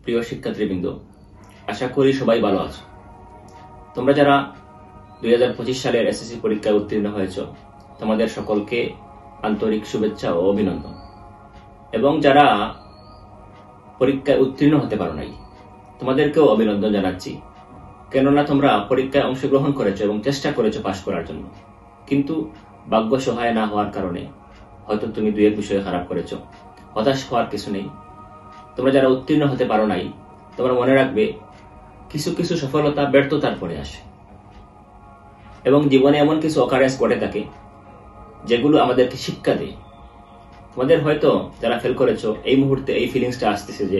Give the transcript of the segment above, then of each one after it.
প্রিয় শিক্ষার্থীবৃন্দ, আশা করি সবাই ভালো আছো। তোমরা যারা 2025 সালের এসএসসি পরীক্ষায় উত্তীর্ণ হয়েছ, তোমাদের সকলকে আন্তরিক শুভেচ্ছা ও অভিনন্দন। এবং যারা পরীক্ষায় উত্তীর্ণ হতে পারো নাই, তোমাদেরকেও অভিনন্দন জানাচ্ছি, কেননা তোমরা পরীক্ষায় অংশগ্রহণ করেছো এবং চেষ্টা করেছো পাশ করার জন্য, কিন্তু ভাগ্য সহায় না হওয়ার কারণে হয়তো তুমি দুই এক বিষয়ে খারাপ করেছো। হতাশ হওয়ার কিছু নেই। তোমরা যারা উত্তীর্ণ হতে পারো নাই, তোমরা মনে রাখবে কিছু কিছু সফলতা ব্যর্থতার পরে আসে, এবং জীবনে এমন কিছু অকারেন্স ঘটে থাকে যেগুলো আমাদেরকে শিক্ষা দেয়। তোমাদের হয়তো যারা ফেল করেছো এই মুহূর্তে এই ফিলিংসটা আসতেছে যে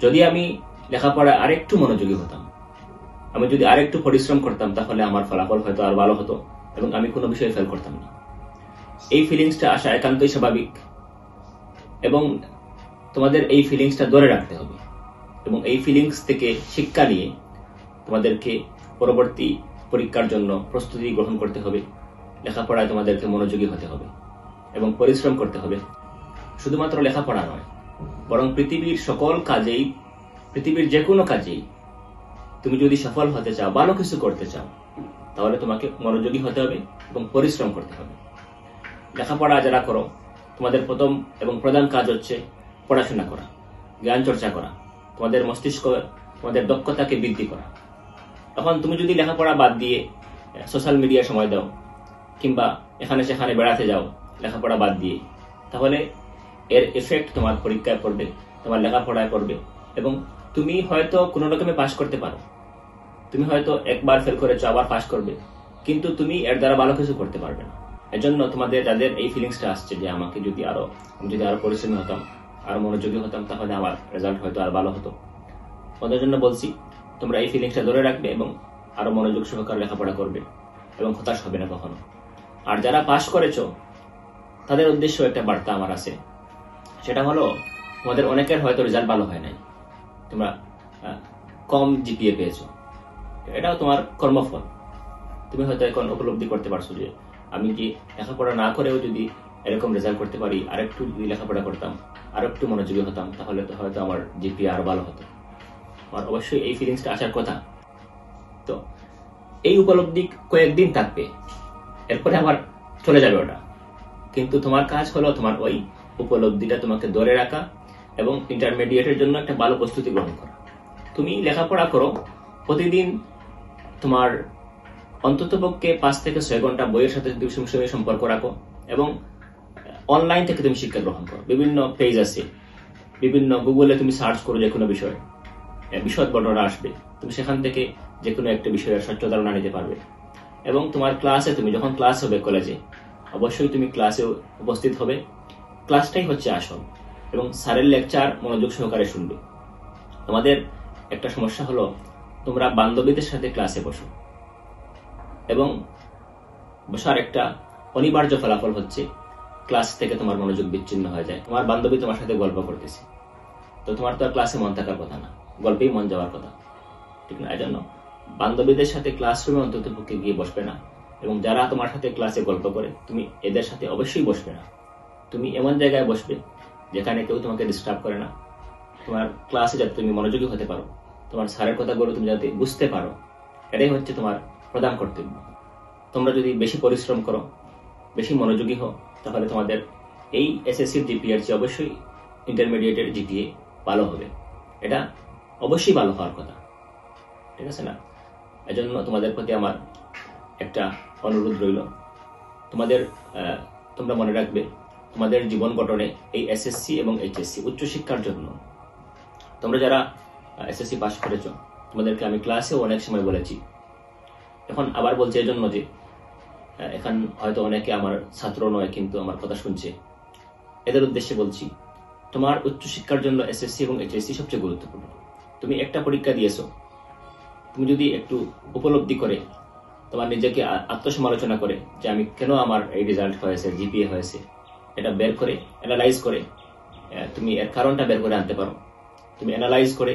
যদি আমি লেখাপড়ায় আরেকটু মনোযোগী হতাম, আমি যদি আরেকটু পরিশ্রম করতাম, তাহলে আমার ফলাফল হয়তো আর ভালো হতো এবং আমি কোনো বিষয়ে ফেল করতাম না। এই ফিলিংসটা আসা একান্তই স্বাভাবিক, এবং তোমাদের এই ফিলিংসটা ধরে রাখতে হবে এবং এই ফিলিংস থেকে শিক্ষা নিয়ে তোমাদেরকে পরবর্তী পরীক্ষার জন্য প্রস্তুতি গ্রহণ করতে হবে। লেখাপড়ায় তোমাদেরকে মনোযোগী হতে হবে এবং পরিশ্রম করতে হবে। শুধুমাত্র লেখাপড়া নয়, বরং পৃথিবীর সকল কাজেই, পৃথিবীর যে কোনো কাজেই তুমি যদি সফল হতে চাও, ভালো কিছু করতে চাও, তাহলে তোমাকে মনোযোগী হতে হবে এবং পরিশ্রম করতে হবে। লেখাপড়া যারা করো, তোমাদের প্রথম এবং প্রধান কাজ হচ্ছে পড়াশোনা করা, জ্ঞান চর্চা করা, তোমাদের মস্তিষ্ক, তোমাদের দক্ষতাকে বৃদ্ধি করা। এখন তুমি যদি লেখাপড়া বাদ দিয়ে সোশ্যাল মিডিয়ায় সময় দাও কিংবা এখানে সেখানে বেড়াতে যাও লেখাপড়া বাদ দিয়ে, তাহলে এর এফেক্ট তোমার পরীক্ষায় পড়বে, তোমার লেখাপড়ায় পড়বে, এবং তুমি হয়তো কোনো রকমে পাশ করতে পারো। তুমি হয়তো একবার ফেল করেছো, আবার পাশ করবে, কিন্তু তুমি এর দ্বারা ভালো কিছু করতে পারবে না। এজন্য তোমাদের যাদের এই ফিলিংসটা আসছে যে আমি যদি আরো পরিশ্রমী হতাম, আরো মনোযোগী হতাম, তাহলে আমার রেজাল্ট হয়তো আর ভালো হতো, ওদের জন্য বলছি তোমরা এই ফিলিংসটা ধরে রাখবে এবং আরো মনোযোগ সহকারে লেখাপড়া করবে এবং হতাশ হবে না কখনো। আর যারা পাশ করেছো তাদের উদ্দেশ্য একটা বার্তা আমার আছে, সেটা হলো তোমাদের অনেকের হয়তো রেজাল্ট ভালো হয় নাই, তোমরা কম জিপিএ পেয়েছো, এটাও তোমার কর্মফল। তুমি হয়তো এখন উপলব্ধি করতে পারছো যে আমি কি লেখাপড়া না করেও যদি এরকম রেজাল্ট করতে পারি, আরেকটু যদি লেখাপড়া করতাম, আর একটু মনোযোগী হতাম, তাহলে তো হয়তো আমার জিপিএ আর ভালো হতো। আমার অবশ্যই এই ফিলিংসটা আসার কথা। তো এই উপলব্ধি কয়েকদিন থাকবে, এরপরে আবার চলে যাবে ওটা, কিন্তু তোমার কাজ হলো তোমার ওই উপলব্ধিটা তোমাকে ধরে রাখা এবং ইন্টারমিডিয়েটের জন্য একটা ভালো প্রস্তুতি গ্রহণ করা। তুমি লেখাপড়া করো, প্রতিদিন তোমার অন্ততপক্ষে 5 থেকে 6 ঘন্টা বইয়ের সাথে সম্পর্ক রাখো, এবং অনলাইন থেকে তুমি শিক্ষা গ্রহণ করো। বিভিন্ন পেজ আছে, বিভিন্ন গুগলে তুমি সার্চ করো, যে কোনো বিষয় বিশদ বর্ণনা আসবে, তুমি সেখান থেকে যে কোনো একটা বিষয়ের স্বচ্ছ ধারণা নিতে পারবে। এবং তোমার ক্লাসে, তুমি যখন ক্লাস হবে কলেজে, অবশ্যই তুমি ক্লাসে উপস্থিত হবে। ক্লাসটাই হচ্ছে আসল, এবং স্যারের লেকচার মনোযোগ সহকারে শুনবে। তোমাদের একটা সমস্যা হলো তোমরা বান্ধবীদের সাথে ক্লাসে বসো, এবং বসার একটা অনিবার্য ফলাফল হচ্ছে ক্লাস থেকে তোমার মনোযোগ বিচ্ছিন্ন হয়ে যায়। তোমার বান্ধবী তোমার সাথে গল্প করতেছে, তো তোমার তো আর ক্লাসে মন থাকার কথা না, গল্পেই মন যাওয়ার কথা, ঠিক না? এজন্য বান্ধবীদের সাথে ক্লাসরুমে অন্তত পক্ষে গিয়ে বসবে না, এবং যারা তোমার সাথে ক্লাসে গল্প করে তুমি এদের সাথে অবশ্যই বসবে না। তুমি এমন জায়গায় বসবে যেখানে কেউ তোমাকে ডিস্টার্ব করে না। তোমার ক্লাসে যাতে তুমি মনোযোগী হতে পারো, তোমার স্যারের কথাগুলো তুমি যাতে বুঝতে পারো, এটাই হচ্ছে তোমার প্রধান কর্তব্য। তোমরা যদি বেশি পরিশ্রম করো, বেশি মনোযোগী হও, তাহলে তোমাদের এই এসএসসির জিপিএর চেয়ে অবশ্যই ইন্টারমিডিয়েটের জিপিএ ভালো হবে। এটা অবশ্যই ভালো হওয়ার কথা, ঠিক আছে না? এজন্য তোমাদের প্রতি আমার একটা অনুরোধ রইল, তোমরা মনে রাখবে তোমাদের জীবন গঠনে এই এসএসসি এবং এইচএসসি উচ্চশিক্ষার জন্য, তোমরা যারা এসএসসি পাস করেছো, তোমাদেরকে আমি ক্লাসেও অনেক সময় বলেছি, এখন আবার বলছি এজন্য যে এখন হয়তো অনেকে আমার ছাত্র নয়, কিন্তু আমার কথা শুনছে, এদের উদ্দেশ্যে বলছি, তোমার উচ্চশিক্ষার জন্য এসএসসি এবং এইচএসসি সবচেয়ে গুরুত্বপূর্ণ। তুমি একটা পরীক্ষা দিয়েছো, তুমি যদি একটু উপলব্ধি করে, তোমার নিজেকে আত্মসমালোচনা করে যে আমি কেন আমার এই রেজাল্ট হয়েছে, জিপিএ হয়েছে, এটা বের করে অ্যানালাইজ করে তুমি এর কারণটা বের করে আনতে পারো। তুমি অ্যানালাইজ করে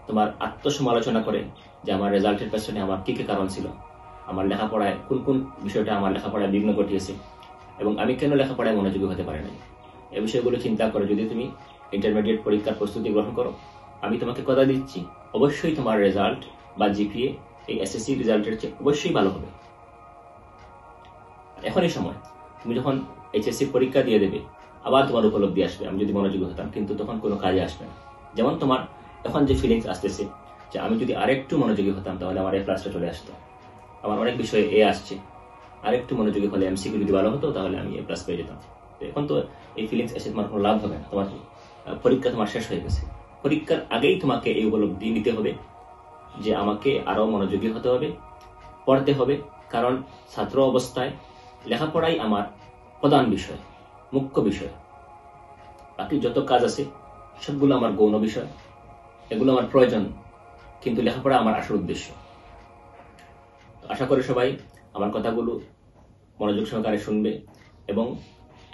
তোমার আত্মসমালোচনা করে যে আমার রেজাল্টের পেছনে আমার কি কি কারণ ছিল, আমার লেখাপড়ায় কোন কোন বিষয়টা আমার লেখাপড়ায় বিঘ্ন ঘটিয়েছে, এবং আমি কেন লেখাপড়ায় মনোযোগী হতে পারি নাই, এই বিষয়গুলো চিন্তা করে যদি তুমি ইন্টারমিডিয়েট পরীক্ষার প্রস্তুতি গ্রহণ করো, আমি তোমাকে কথা দিচ্ছি, অবশ্যই তোমার রেজাল্ট বা জিপিএ এই এসএসসি রেজাল্টের চেয়ে অবশ্যই ভালো হবে। এখনই সময়, তুমি যখন এইচএসসি পরীক্ষা দিয়ে দেবে আবার তোমার উপলব্ধি আসবে আমি যদি মনোযোগী হতাম, কিন্তু তখন কোনো কাজে আসবে না। যেমন তোমার এখন যে ফিলিংস আসতেছে যে আমি যদি আরেকটু মনোযোগী হতাম তাহলে আমার এ প্লাসটা চলে আসতো, আমার অনেক বিষয়ে এ আসছে, আরেকটু মনোযোগী হলে এমসিকিউ যদি ভালো হতো তাহলে আমি এ প্লাস পেয়ে যেতাম। তো এখন তো এই ফিলিংস এসে তোমার কোনো লাভ হবে না, তোমার পরীক্ষা তোমার শেষ হয়ে গেছে। পরীক্ষার আগেই তোমাকে এই উপলব্ধি নিতে হবে যে আমাকে আরো মনোযোগী হতে হবে, পড়তে হবে, কারণ ছাত্র অবস্থায় লেখাপড়াই আমার প্রধান বিষয়, মুখ্য বিষয়। বাকি যত কাজ আছে সবগুলো আমার গৌণ বিষয়, এগুলো আমার প্রয়োজন, কিন্তু লেখাপড়া আমার আসল উদ্দেশ্য। আশা করি সবাই আমার কথাগুলো মনোযোগ সহকারে শুনবে এবং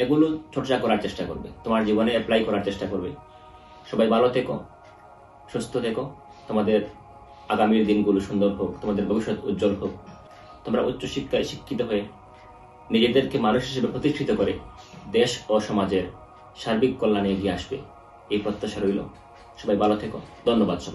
এগুলো চর্চা করার চেষ্টা করবে, তোমার জীবনে অ্যাপ্লাই করার চেষ্টা করবে। সবাই ভালো থেকো, সুস্থ থেকো, তোমাদের আগামীর দিনগুলো সুন্দর হোক, তোমাদের ভবিষ্যৎ উজ্জ্বল হোক। তোমরা উচ্চশিক্ষায় শিক্ষিত হয়ে নিজেদেরকে মানুষ হিসেবে প্রতিষ্ঠিত করে দেশ ও সমাজের সার্বিক কল্যাণে এগিয়ে আসবে, এই প্রত্যাশা রইল। সবাই ভালো থেকো, ধন্যবাদ সবাই।